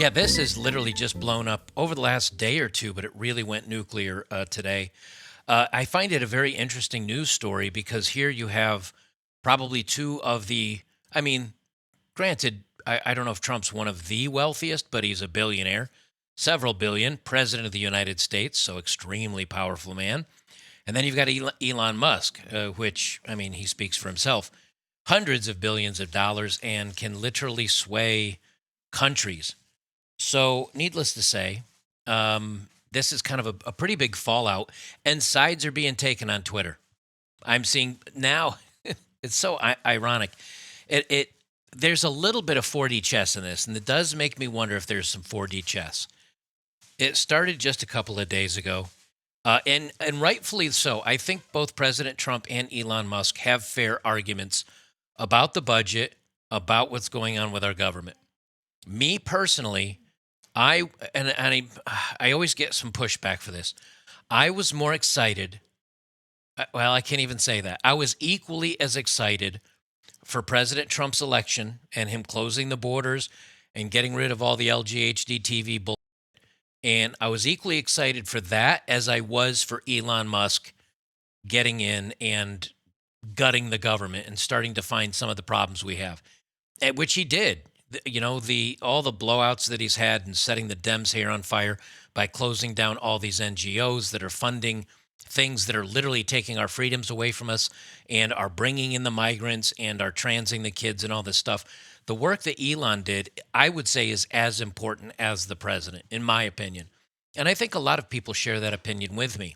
Yeah, this is literally just blown up over the last day or two, but it really went nuclear today. I find it a very interesting news story because here you have probably two of the, I mean, granted, I don't know if Trump's one of the wealthiest, but he's a billionaire, several billion, president of the United States, so extremely powerful man. And then you've got Elon Musk, which, I mean, he speaks for himself, hundreds of billions of dollars and can literally sway countries. So, needless to say, this is kind of a pretty big fallout, and sides are being taken on Twitter. I'm seeing now. It's so ironic. It there's a little bit of 4D chess in this, and it does make me wonder if there's some 4D chess. It started just a couple of days ago, and rightfully so. I think both President Trump and Elon Musk have fair arguments about the budget, about what's going on with our government. Me personally, I always get some pushback for this. I was more excited. Well, I can't even say that. I was equally as excited for President Trump's election and him closing the borders and getting rid of all the LGHD TV bull. And I was equally excited for that as I was for Elon Musk getting in and gutting the government and starting to find some of the problems we have, which he did. You know, the all the blowouts that he's had and setting the Dems' hair on fire by closing down all these NGOs that are funding things that are literally taking our freedoms away from us and are bringing in the migrants and are transing the kids and all this stuff. The work that Elon did, I would say, is as important as the president, in my opinion. And I think a lot of people share that opinion with me.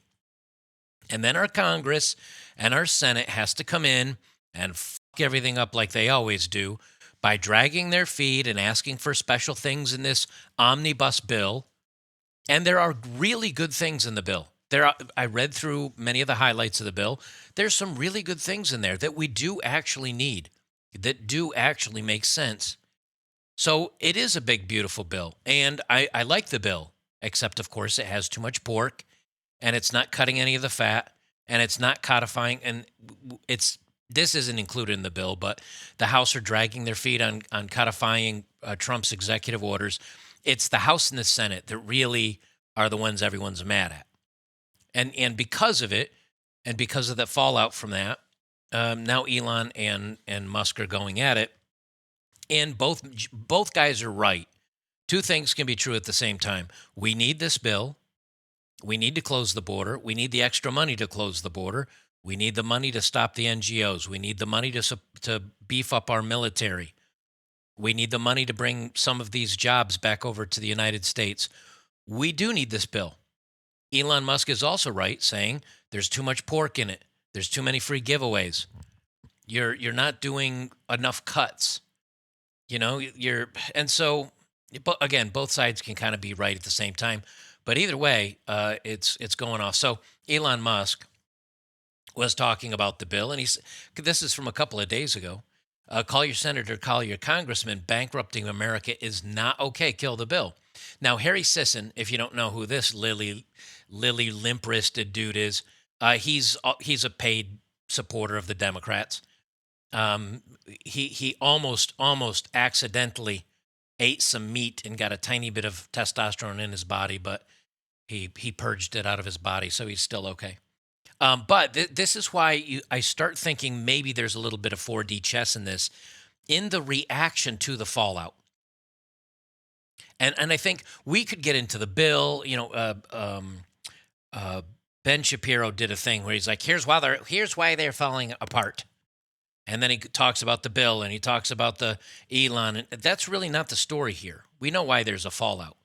And then our Congress and our Senate has to come in and fuck everything up like they always do by dragging their feet and asking for special things in this omnibus bill. And there are really good things in the bill. I read through many of the highlights of the bill. There's some really good things in there that we do actually need, that do actually make sense. So it is a big, beautiful bill. And I like the bill, except, of course, it has too much pork and it's not cutting any of the fat and it's not codifying. And this isn't included in the bill, but the House are dragging their feet on codifying Trump's executive orders. It's the House and the Senate that really are the ones everyone's mad at. And because of it, and because of the fallout from that, now Elon and Musk are going at it. And both guys are right. Two things can be true at the same time. We need this bill. We need to close the border. We need the extra money to close the border. We need the money to stop the NGOs. We need the money to beef up our military. We need the money to bring some of these jobs back over to the United States. We do need this bill. Elon Musk is also right, saying there's too much pork in it. There's too many free giveaways. You're not doing enough cuts. You know, and so, but again, both sides can kind of be right at the same time. But either way, it's going off. So Elon Musk was talking about the bill, and this is from a couple of days ago. Call your senator, call your congressman. Bankrupting America is not okay. Kill the bill. Now, Harry Sisson, if you don't know who this lily limp-wristed dude is, he's a paid supporter of the Democrats. He almost accidentally ate some meat and got a tiny bit of testosterone in his body, but he purged it out of his body, so he's still okay. But this is why I start thinking maybe there's a little bit of 4D chess in this, in the reaction to the fallout. And I think we could get into the bill. You know, Ben Shapiro did a thing where he's like, here's why they're falling apart. And then he talks about the bill and he talks about the Elon. And that's really not the story here. We know why there's a fallout.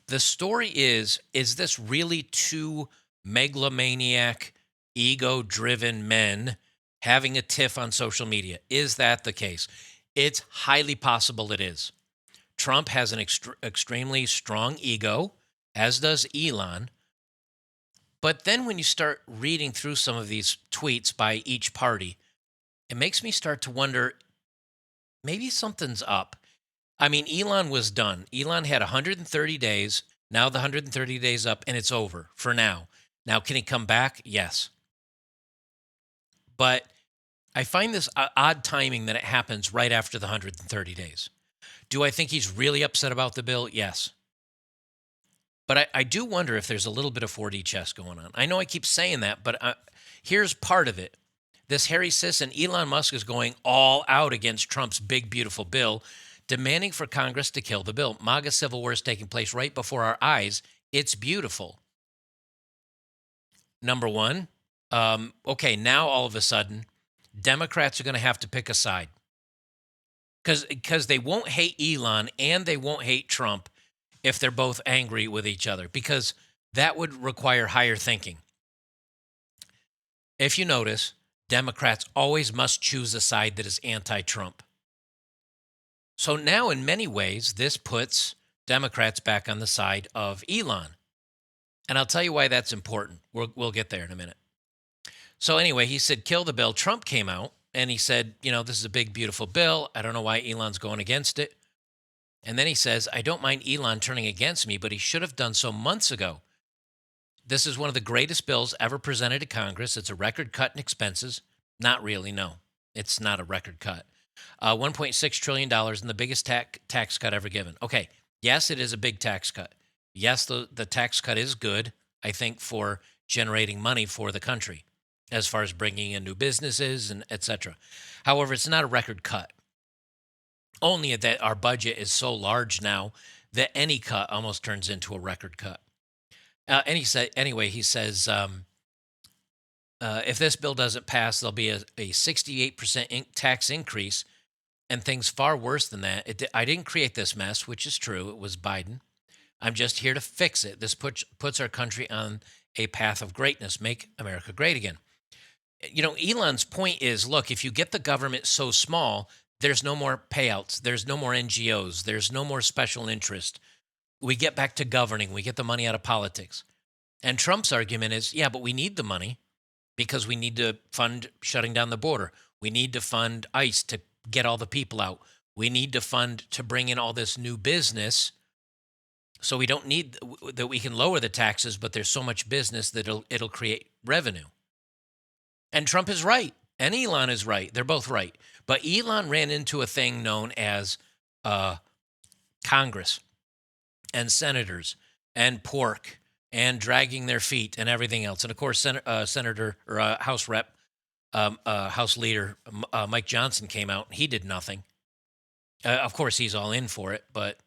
The story is this really two megalomaniac, ego-driven men having a tiff on social media? Is that the case? It's highly possible it is. Trump has an extremely strong ego, as does Elon. But then when you start reading through some of these tweets by each party, it makes me start to wonder, maybe something's up. I mean, Elon was done. Elon had 130 days. Now the 130 days up, and it's over for now. Now, can he come back? Yes. But I find this odd timing that it happens right after the 130 days. Do I think he's really upset about the bill? Yes. But I do wonder if there's a little bit of 4D chess going on. I know I keep saying that, but here's part of it. This Harry Sisson, Elon Musk is going all out against Trump's big, beautiful bill, demanding for Congress to kill the bill. MAGA civil war is taking place right before our eyes. It's beautiful. Number one, okay, now all of a sudden, Democrats are going to have to pick a side because they won't hate Elon and they won't hate Trump if they're both angry with each other, because that would require higher thinking. If you notice, Democrats always must choose a side that is anti-Trump. So now, in many ways, this puts Democrats back on the side of Elon. And I'll tell you why that's important. We'll get there in a minute. So anyway, he said, kill the bill. Trump came out and he said, this is a big, beautiful bill. I don't know why Elon's going against it. And then he says, I don't mind Elon turning against me, but he should have done so months ago. This is one of the greatest bills ever presented to Congress. It's a record cut in expenses. Not really, no. It's not a record cut. $1.6 trillion and the biggest tax cut ever given. Okay, yes, it is a big tax cut. Yes, the tax cut is good, I think, for generating money for the country as far as bringing in new businesses and et cetera. However, it's not a record cut. Only that our budget is so large now that any cut almost turns into a record cut. And he said, anyway, he says, if this bill doesn't pass, there'll be a 68% tax increase and things far worse than that. I didn't create this mess, which is true. It was Biden. I'm just here to fix it. This puts our country on a path of greatness. Make America great again. Elon's point is, look, if you get the government so small, there's no more payouts. There's no more NGOs. There's no more special interest. We get back to governing. We get the money out of politics. And Trump's argument is, yeah, but we need the money because we need to fund shutting down the border. We need to fund ICE to get all the people out. We need to fund to bring in all this new business. So we don't need that. We can lower the taxes, but there's so much business that it'll create revenue. And Trump is right, and Elon is right. They're both right. But Elon ran into a thing known as Congress and senators and pork and dragging their feet and everything else. And of course, Senator or House Rep, House Leader Mike Johnson came out. He did nothing. Of course, he's all in for it, but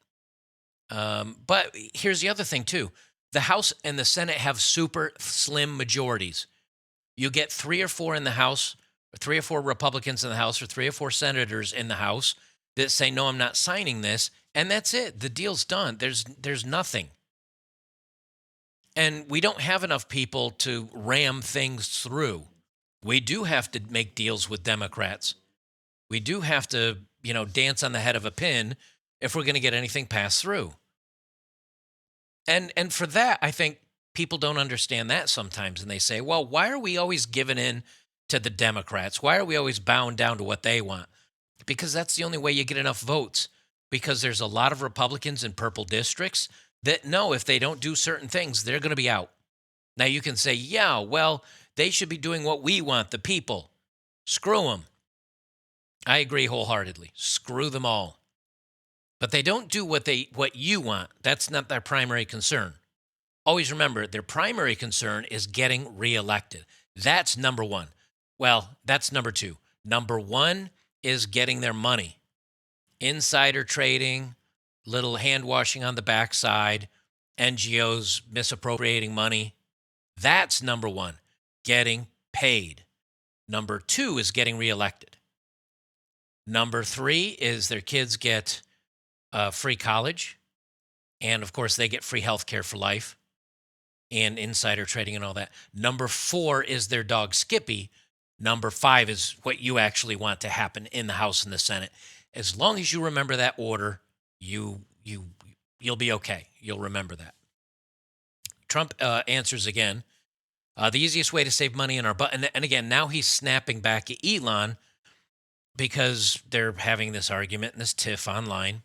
here's the other thing, too. The House and the Senate have super slim majorities. You get 3 or 4 in the House, or 3 or 4 Republicans in the House, or 3 or 4 senators in the House that say, no, I'm not signing this. And that's it. The deal's done. There's nothing. And we don't have enough people to ram things through. We do have to make deals with Democrats. We do have to, dance on the head of a pin if we're going to get anything passed through. And for that, I think people don't understand that sometimes. And they say, well, why are we always giving in to the Democrats? Why are we always bound down to what they want? Because that's the only way you get enough votes. Because there's a lot of Republicans in purple districts that know if they don't do certain things, they're going to be out. Now you can say, yeah, well, they should be doing what we want, the people. Screw them. I agree wholeheartedly. Screw them all. But they don't do what you want. That's not their primary concern. Always remember, their primary concern is getting reelected. That's number one. Well, that's number two. Number one is getting their money. Insider trading, little hand washing on the backside, NGOs misappropriating money. That's number one, getting paid. Number two is getting reelected. Number three is their kids get free college. And of course, they get free health care for life and insider trading and all that. Number four is their dog Skippy. Number five is what you actually want to happen in the House and the Senate. As long as you remember that order, you'll be okay. You'll remember that. Trump answers again. The easiest way to save money in our budget, and again, now he's snapping back at Elon because they're having this argument and this tiff online.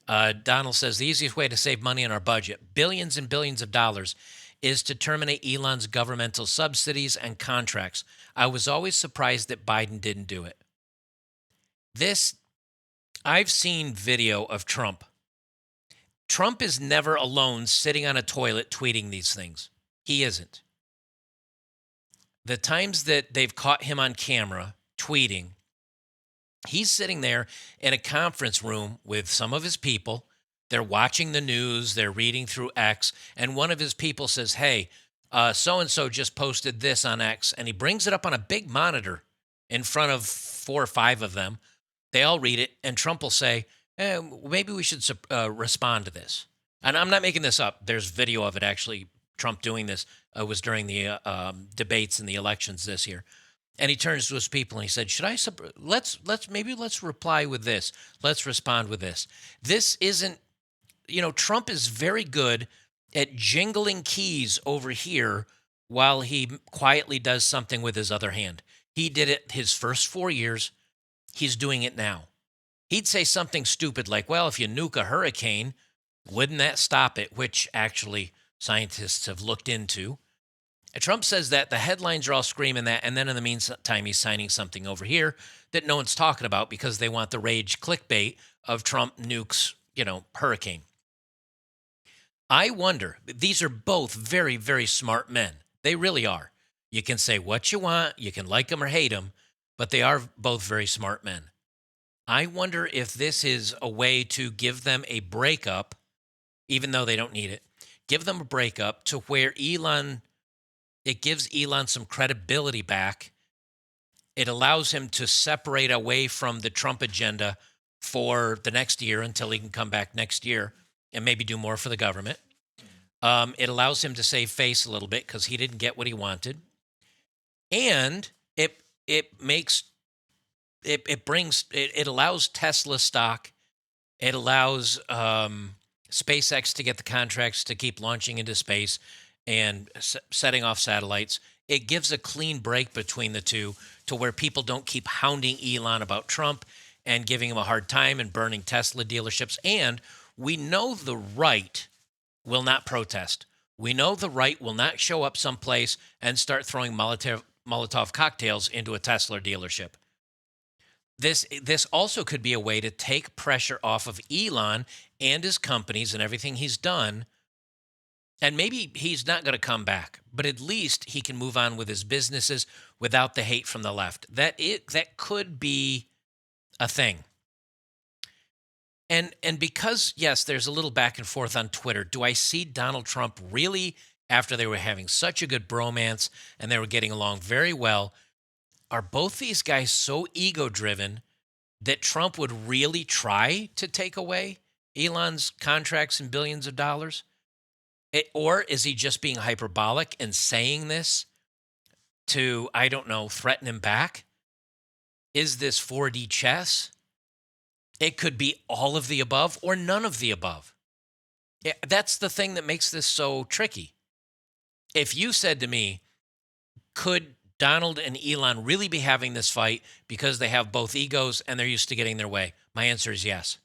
Donald says the easiest way to save money in our budget, billions and billions of dollars, is to terminate Elon's governmental subsidies and contracts. I was always surprised that Biden didn't do it. This, I've seen video of Trump. Trump is never alone sitting on a toilet tweeting these things. He isn't. The times that they've caught him on camera tweeting, he's sitting there in a conference room with some of his people. They're watching the news, they're reading through X, and one of his people says, "Hey, so and so just posted this on X," and he brings it up on a big monitor in front of 4 or 5 of them. They all read it, and Trump will say, maybe we should respond to this. And I'm not making this up. There's video of it actually. Trump doing this was during the debates in the elections this year. And he turns to his people and he said, let's reply with this. Let's respond with this. This isn't, Trump is very good at jingling keys over here while he quietly does something with his other hand. He did it his first 4 years. He's doing it now. He'd say something stupid like, well, if you nuke a hurricane, wouldn't that stop it? Which actually scientists have looked into. And Trump says that the headlines are all screaming that. And then in the meantime, he's signing something over here that no one's talking about because they want the rage clickbait of Trump nukes, hurricane. I wonder, these are both very, very smart men. They really are. You can say what you want. You can like them or hate them, but they are both very smart men. I wonder if this is a way to give them a breakup, even though they don't need it. Give them a breakup to where it gives Elon some credibility back. It allows him to separate away from the Trump agenda for the next year until he can come back next year and maybe do more for the government. It allows him to save face a little bit because he didn't get what he wanted. And it allows Tesla stock. It allows SpaceX to get the contracts to keep launching into space and setting off satellites. It gives a clean break between the two to where people don't keep hounding Elon about Trump and giving him a hard time and burning Tesla dealerships. And we know the right will not protest. We know the right will not show up someplace and start throwing Molotov cocktails into a Tesla dealership. This also could be a way to take pressure off of Elon and his companies and everything he's done. And maybe he's not going to come back, but at least he can move on with his businesses without the hate from the left. That could be a thing. And because, yes, there's a little back and forth on Twitter, do I see Donald Trump really, after they were having such a good bromance and they were getting along very well, are both these guys so ego-driven that Trump would really try to take away Elon's contracts and billions of dollars? Or is he just being hyperbolic and saying this to, I don't know, threaten him back? Is this 4D chess? It could be all of the above or none of the above. That's the thing that makes this so tricky. If you said to me, could Donald and Elon really be having this fight because they have both egos and they're used to getting their way? My answer is yes.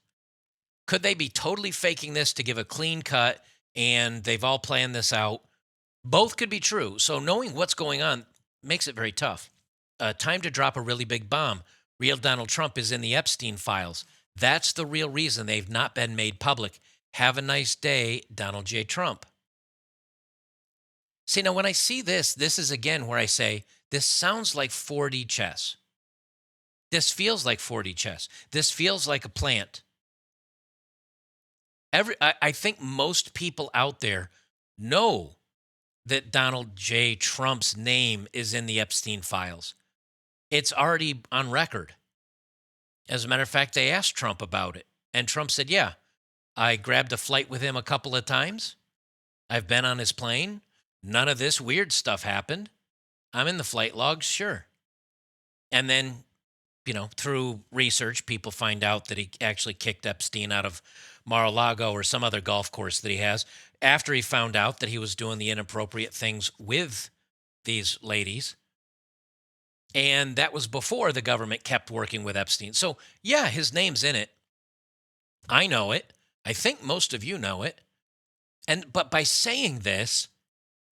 Could they be totally faking this to give a clean cut and they've all planned this out? Both could be true. So knowing what's going on makes it very tough. Time to drop a really big bomb. Real Donald Trump is in the Epstein files. That's the real reason they've not been made public. Have a nice day, Donald J. Trump. See, now when I see this is again where I say, this sounds like 4D chess. This feels like 4D chess. This feels like a plant. I think most people out there know that Donald J. Trump's name is in the Epstein files. It's already on record. As a matter of fact, they asked Trump about it. And Trump said, yeah, I grabbed a flight with him a couple of times. I've been on his plane. None of this weird stuff happened. I'm in the flight logs, sure. And then, through research, people find out that he actually kicked Epstein out of Mar-a-Lago or some other golf course that he has after he found out that he was doing the inappropriate things with these ladies. And that was before the government kept working with Epstein. So, yeah, his name's in it. I know it. I think most of you know it. But by saying this,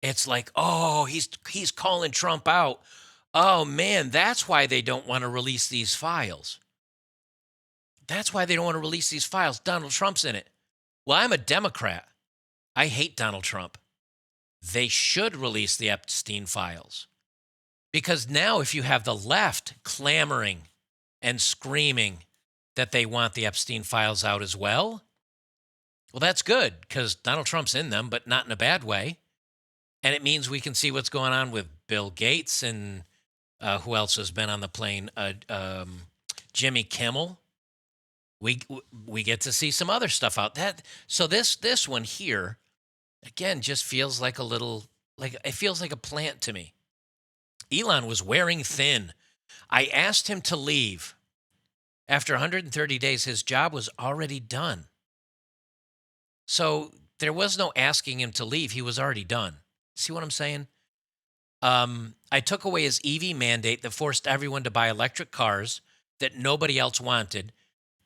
it's like, oh, he's calling Trump out. Oh, man, that's why they don't want to release these files. That's why they don't want to release these files. Donald Trump's in it. Well, I'm a Democrat. I hate Donald Trump. They should release the Epstein files. Because now, if you have the left clamoring and screaming that they want the Epstein files out as well, well, that's good because Donald Trump's in them, but not in a bad way. And it means we can see what's going on with Bill Gates and who else has been on the plane? Jimmy Kimmel. We get to see some other stuff out that. So this one here, again, just feels like a little it feels like a plant to me. Elon was wearing thin. I asked him to leave. After 130 days, his job was already done. So there was no asking him to leave. He was already done. See what I'm saying? I took away his EV mandate that forced everyone to buy electric cars that nobody else wanted,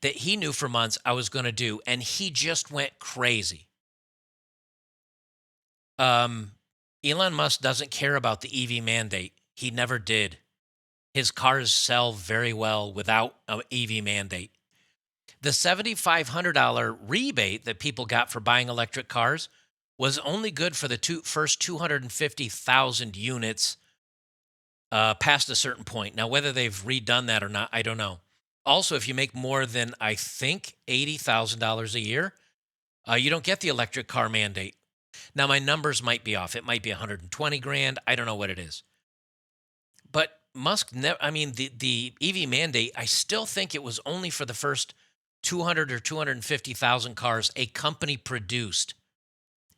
that he knew for months I was going to do, and he just went crazy. Elon Musk doesn't care about the EV mandate. He never did. His cars sell very well without an EV mandate. The $7,500 rebate that people got for buying electric cars was only good for the first 250,000 units past a certain point. Now, whether they've redone that or not, I don't know. Also, if you make more than, I think, $80,000 a year, you don't get the electric car mandate. Now, my numbers might be off. It might be 120 grand. I don't know what it is. But Musk, the EV mandate, I still think it was only for the first 200 or 250,000 cars a company produced.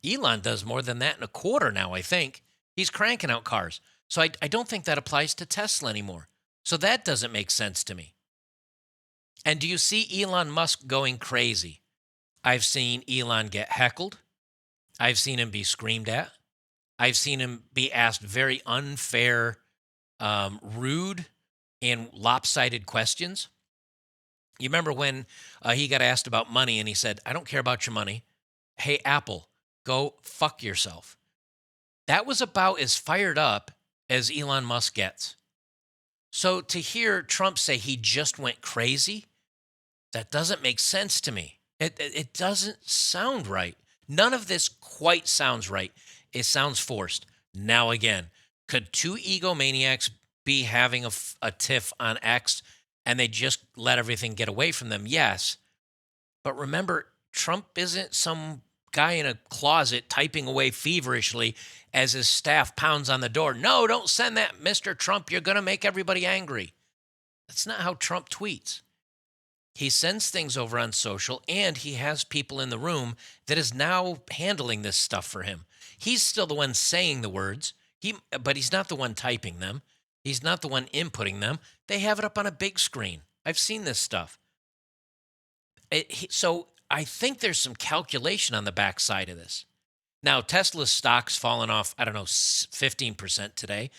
Elon does more than that in a quarter now, I think. He's cranking out cars. So I don't think that applies to Tesla anymore. So that doesn't make sense to me. And do you see Elon Musk going crazy? I've seen Elon get heckled. I've seen him be screamed at. I've seen him be asked very unfair, rude, and lopsided questions. You remember when he got asked about money and he said, I don't care about your money. Hey, Apple, go fuck yourself. That was about as fired up as Elon Musk gets. So to hear Trump say he just went crazy, that doesn't make sense to me. It doesn't sound right. None of this quite sounds right. It sounds forced. Now again, could two egomaniacs be having a tiff on X and they just let everything get away from them? Yes. But remember, Trump isn't some guy in a closet typing away feverishly as his staff pounds on the door. No, don't send that, Mr. Trump. You're going to make everybody angry. That's not how Trump tweets. He sends things over on social, and he has people in the room that is now handling this stuff for him. He's still the one saying the words, but he's not the one typing them. He's not the one inputting them. They have it up on a big screen. I've seen this stuff. So I think there's some calculation on the backside of this. Now, Tesla's stock's fallen off, 15% today.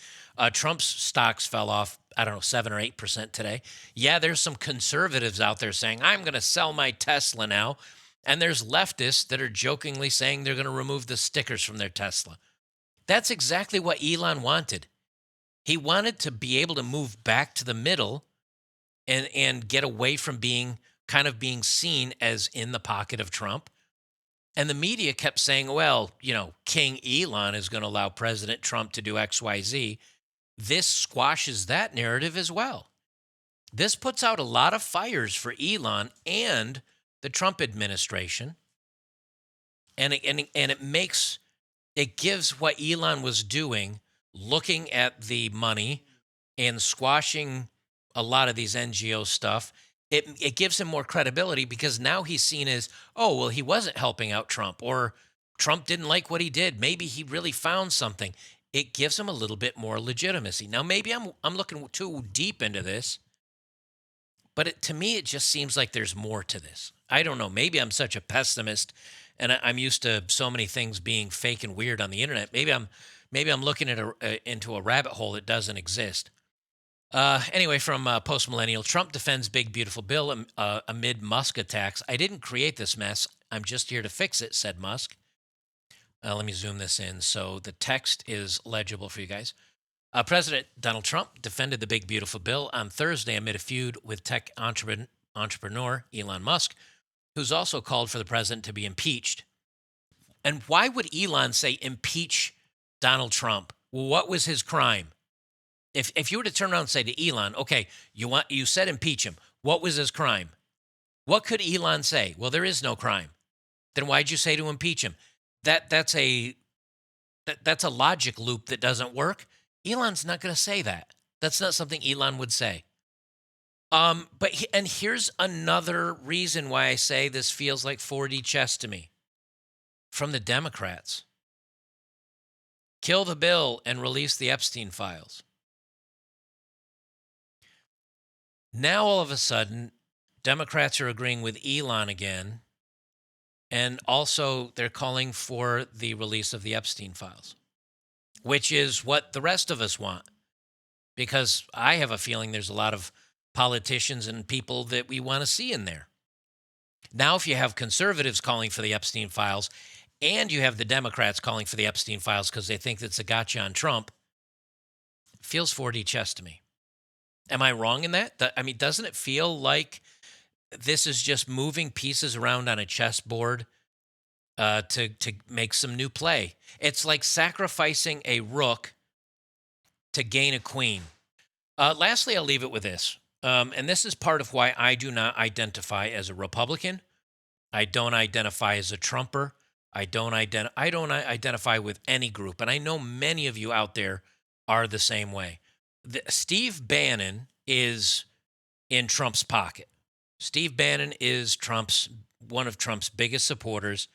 Trump's stocks fell off, 7 or 8% today. Yeah, there's some conservatives out there saying, I'm going to sell my Tesla now. And there's leftists that are jokingly saying they're going to remove the stickers from their Tesla. That's exactly what Elon wanted. He wanted to be able to move back to the middle and get away from being seen as in the pocket of Trump. And the media kept saying, well, King Elon is going to allow President Trump to do X, Y, Z. This squashes that narrative as well. This puts out a lot of fires for Elon and the Trump administration. And it gives what Elon was doing, looking at the money and squashing a lot of these NGO stuff. It gives him more credibility because now he's seen as, oh, well, he wasn't helping out Trump, or Trump didn't like what he did. Maybe he really found something. It gives him a little bit more legitimacy. Now, maybe I'm looking too deep into this, but to me, it just seems like there's more to this. I don't know. Maybe I'm such a pessimist, and I'm used to so many things being fake and weird on the internet. Maybe I'm looking at into a rabbit hole that doesn't exist. Anyway, from Post Millennial, Trump defends big beautiful bill amid Musk attacks. I didn't create this mess. I'm just here to fix it, said Musk. Let me zoom this in so the text is legible for you guys. President Donald Trump defended the big beautiful bill on Thursday amid a feud with tech entrepreneur, Elon Musk, who's also called for the president to be impeached. And why would Elon say impeach Donald Trump? Well, what was his crime? If you were to turn around and say to Elon, okay, you said impeach him. What was his crime? What could Elon say? Well, there is no crime. Then why'd you say to impeach him? That's a logic loop that doesn't work. Elon's not going to say that. That's not something Elon would say. And here's another reason why I say this feels like 4D chess to me. From the Democrats. Kill the bill and release the Epstein files. Now, all of a sudden, Democrats are agreeing with Elon again, and also they're calling for the release of the Epstein files, which is what the rest of us want, because I have a feeling there's a lot of politicians and people that we want to see in there. Now, if you have conservatives calling for the Epstein files, and you have the Democrats calling for the Epstein files because they think that's a gotcha on Trump, it feels 4D chess to me. Am I wrong in that? I mean, doesn't it feel like this is just moving pieces around on a chessboard to make some new play? It's like sacrificing a rook to gain a queen. Lastly, I'll leave it with this. And this is part of why I do not identify as a Republican. I don't identify as a Trumper. I don't identify with any group. And I know many of you out there are the same way. Steve Bannon is in Trump's pocket. Steve Bannon is one of Trump's biggest supporters.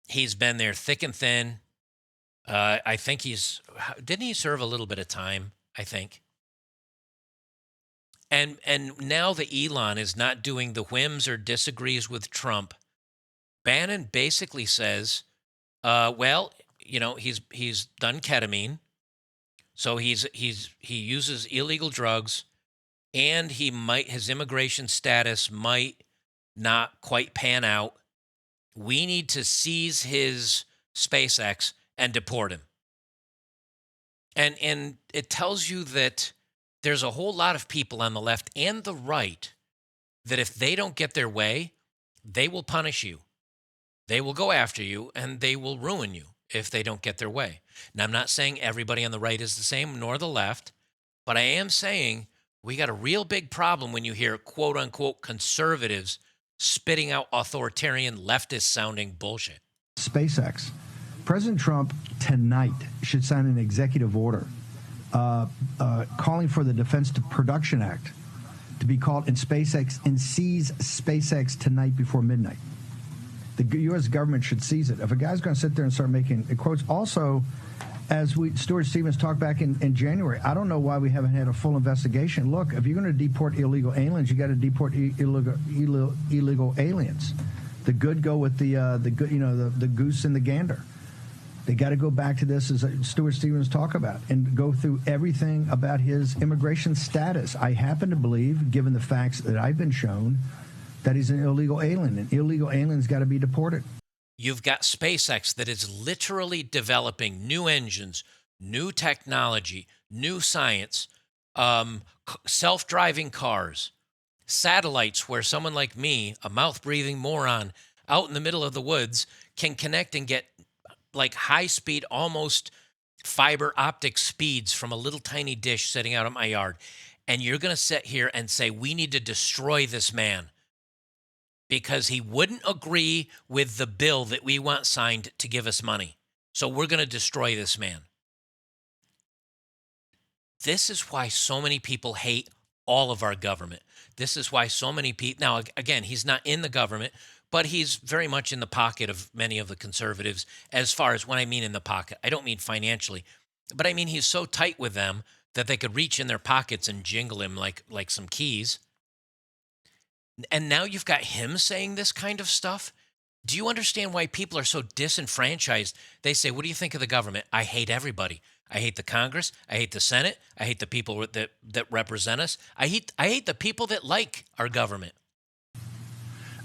He's been there thick and thin. I think didn't he serve a little bit of time, I think? And now that Elon is not doing the whims or disagrees with Trump, Bannon basically says, well, he's done ketamine. So he uses illegal drugs, and his immigration status might not quite pan out. We need to seize his SpaceX and deport him. And it tells you that there's a whole lot of people on the left and the right that if they don't get their way, they will punish you. They will go after you, and they will ruin you if they don't get their way. Now, I'm not saying everybody on the right is the same, nor the left, but I am saying we got a real big problem when you hear quote-unquote conservatives spitting out authoritarian, leftist-sounding bullshit. SpaceX. President Trump tonight should sign an executive order calling for the Defense Production Act to be called in SpaceX and seize SpaceX tonight before midnight. The U.S. government should seize it. If a guy's going to sit there and start making quotes, also, as Stuart Stevens talked back in January, I don't know why we haven't had a full investigation. Look, if you're going to deport illegal aliens, you got to deport illegal aliens. The good go with the goose and the gander. They got to go back to this, as Stuart Stevens talked about, and go through everything about his immigration status. I happen to believe, given the facts that I've been shown, that he's an illegal alien, and illegal aliens got to be deported. You've got SpaceX that is literally developing new engines, new technology, new science, self-driving cars, satellites where someone like me, a mouth-breathing moron, out in the middle of the woods, can connect and get like high-speed, almost fiber optic speeds from a little tiny dish sitting out in my yard. And you're going to sit here and say, we need to destroy this man because he wouldn't agree with the bill that we want signed to give us money. So we're going to destroy this man. This is why so many people hate all of our government. This is why so many people, now, again, he's not in the government, but he's very much in the pocket of many of the conservatives. As far as when I mean in the pocket, I don't mean financially, but I mean he's so tight with them that they could reach in their pockets and jingle him like some keys. And now you've got him saying this kind of stuff. Do you understand why people are so disenfranchised? They say, what do you think of the government? I hate everybody. I hate the Congress. I hate the Senate. I hate the people that represent us. I hate the people that like our government.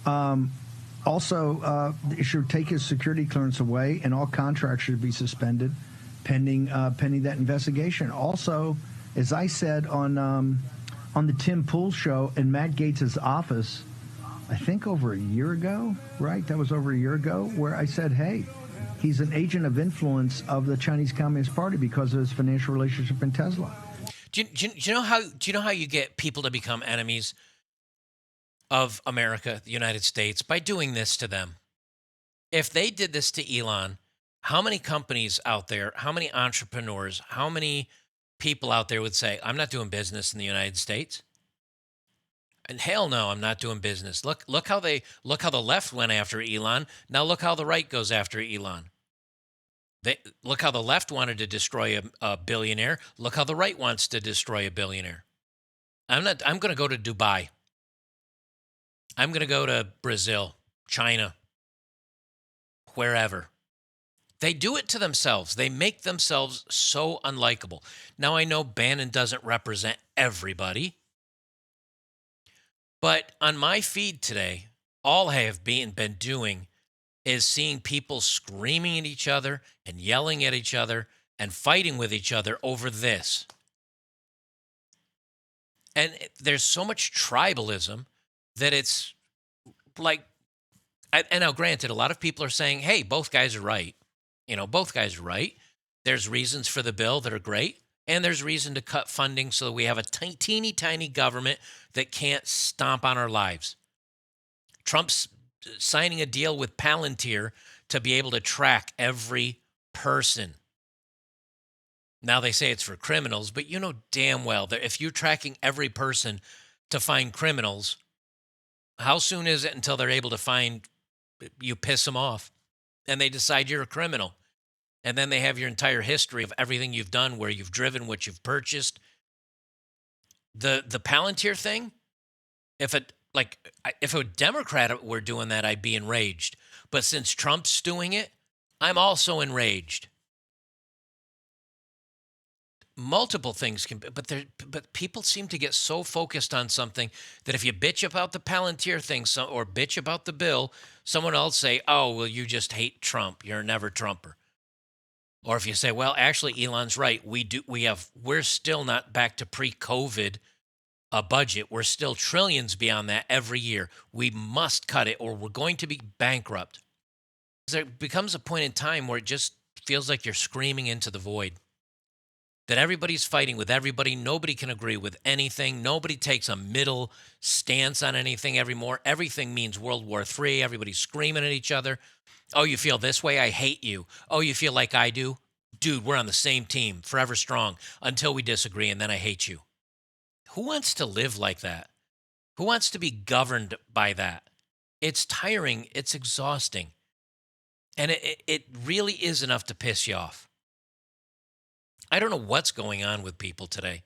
Also, it should take his security clearance away, and all contracts should be suspended pending that investigation. Also, as I said on on the Tim Pool show in Matt Gaetz's office, I think over a year ago, right? That was over a year ago, where I said, hey, he's an agent of influence of the Chinese Communist Party because of his financial relationship in Tesla. Do you know how you get people to become enemies of America, the United States, by doing this to them? If they did this to Elon, how many companies out there, how many entrepreneurs, how many people out there would say, I'm not doing business in the United States? And hell no, I'm not doing business. Look how the left went after Elon. Now look how the right goes after Elon. Look how the left wanted to destroy a billionaire. Look how the right wants to destroy a billionaire. I'm going to go to Dubai. I'm going to go to Brazil, China, wherever. They do it to themselves. They make themselves so unlikable. Now, I know Bannon doesn't represent everybody, but on my feed today, all I have been doing is seeing people screaming at each other and yelling at each other and fighting with each other over this. And there's so much tribalism that it's like, and now granted, a lot of people are saying, hey, both guys are right. Both guys are right. There's reasons for the bill that are great, and there's reason to cut funding so that we have a teeny tiny government that can't stomp on our lives. Trump's signing a deal with Palantir to be able to track every person. Now they say it's for criminals, but you know damn well that if you're tracking every person to find criminals, how soon is it until they're able to find you, piss them off, and they decide you're a criminal? And then they have your entire history of everything you've done, where you've driven, what you've purchased. The Palantir thing, if a Democrat were doing that, I'd be enraged. But since Trump's doing it, I'm also enraged. Multiple things can, but people seem to get so focused on something that if you bitch about the Palantir thing, or bitch about the bill, someone else say, "Oh, well, you just hate Trump. You're a never Trumper." Or if you say, "Well, actually, Elon's right. We're still not back to pre-COVID budget. We're still trillions beyond that every year. We must cut it, or we're going to be bankrupt." There becomes a point in time where it just feels like you're screaming into the void. That everybody's fighting with everybody. Nobody can agree with anything. Nobody takes a middle stance on anything anymore. Everything means World War III. Everybody's screaming at each other. Oh, you feel this way? I hate you. Oh, you feel like I do? Dude, we're on the same team, forever strong, until we disagree, and then I hate you. Who wants to live like that? Who wants to be governed by that? It's tiring. It's exhausting. And it really is enough to piss you off. I don't know what's going on with people today.